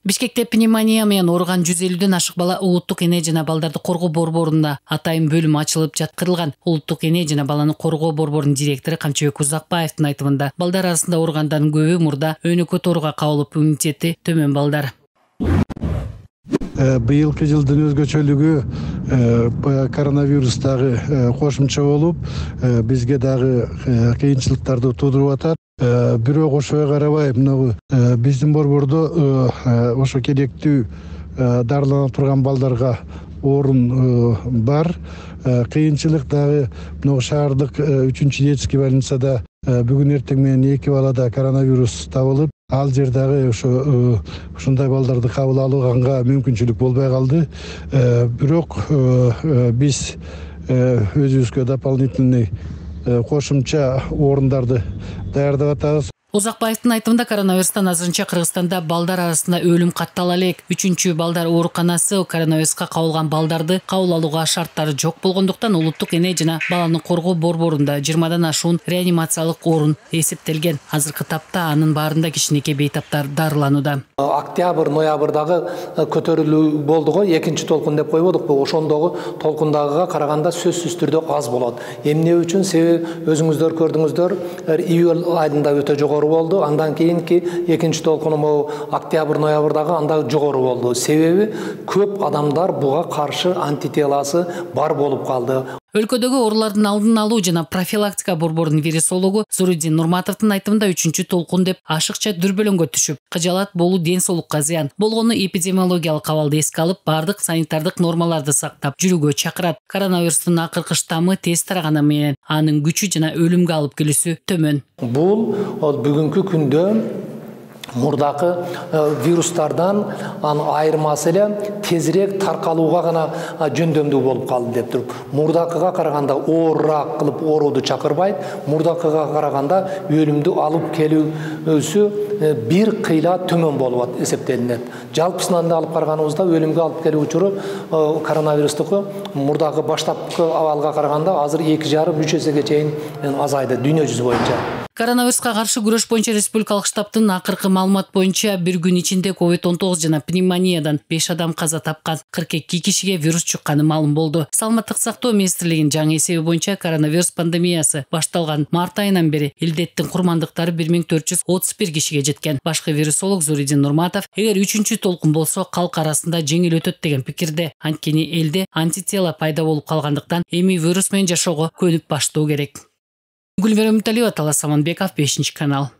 Бишкекте пневмония менен ооруган 150ден ашык бала улуттук эне жана балдарды коргоо борборунда атайын бөлүм ачылып жаткырылган. Улуттук эне жана баланы коргоо борборунун директору Камчыбек Узакбаевдин айтымында, балдар арасында ооругандардын көбү мурда өнөкөт ооруга кабылып, иммунитети төмөн балдар. Быйылкы жылдын өзгөчөлүгү коронавирус дагы кошумча болуп, бизге дагы кыйынчылыктарды туудуруп атат. Бирок ошого карабай, биздин борбордо ошо керектүү дарылана турган балдарга орун бар. Кыйынчылык дагы шаардык 3-чү детский больницада бүгүн эртең менен 2 балада коронавирус табылып, ал жердагы ушундай балдарды кабыл алганга мүмкүнчүлүк болбой калды. Бирок биз өзүбүзгө дополнительный кошумча орундарды даярдап атабыз. Узакбаевдин айтымында, коронавирустан азырынча Кыргызстанда балдар арасында өлүм каттала элек. 3-чү балдар ооруканасы коронавируска кабылган балдарды кабыл алууга шарттары жок болгондуктан улуттук эне жана баланы коргоо борборунда 20дан ашуун реанимациялык орун эсептелген. Азыркы тапта анын баарында кичинекей бейтаптар дарыланууда. Октябрь, ноябрдагы көтөрүлүү болду го, 2-чи толкун деп койбодукпу? Ошондогу толкундагыга караганда сөзсүз түрдө аз болот. Эмне үчүн? Себеби өзүңүздөр көрдүңүздөр, июль айында өтө жогору болду. Андан кийинки 2-чи толкун октябрь, ноябрдагы анда жогору болду. Себеби көп адамдар буга каршы антителасы бар болуп калды. Өлкөдөгү оорулардын алдын алуу жана профилактика борборунун вирусологу Зуридин Нурматовдун айтымында 3-чү толкун деп ашыкча дүрбөлөңгө түшүп, кыжалат болуу ден соолукка зыян. Болгону эпидемиологиялык абалды эске алып, бардык санитардык нормаларды сактап жүрүүгө чакырат. Коронавирустун акыркы штаммы тез тараганы менен анын күчү жана өлүмгө алып келүүсү төмөн. Бул бүгүнкү күндө мурдакы вирустардан айырмасы эле тезирээк таркалууга гана жөндөмдүү болуп калды деп туруп. Мурдакыга караганда оорураак кылып оорууду чакырбайт, мурдакыга караганда өлүмдү алып келүүсү бир кыйла төмөн болуп эсептелинет. Жалпысынан алып караганыбызда өлүмгө алып келүү учуру коронавирустуку мурдакы баштапкы абалга караганда азыр 2,5-3 эсеге чейин азайды дүйнө жүзү боюнча. Коронавируска каршы күрөш боюнча республикалык штабтын акыркы маалымат боюнча бир күн ичинде COVID-19 жана пневмониядан 5 адам каза тапкан, 42 кишиге вирус чукканы маалым болду. Саламаттык сактоо министрлигинин жаңы эсеби боюнча коронавирус пандемиясы башталган март айынан бери илдеттин курмандыктары 1431 кишиге жеткен. Башкы вирусолог Зуридин Нурматов, эгер 3-чү толкун болсо калк арасында жеңил өтөт деген пикирде. Анткени элде антитела пайда болуп калгандыктан эми вирус менен жашоого көнүп баштоо керек. Гулмира Үмталиева, 5-канал.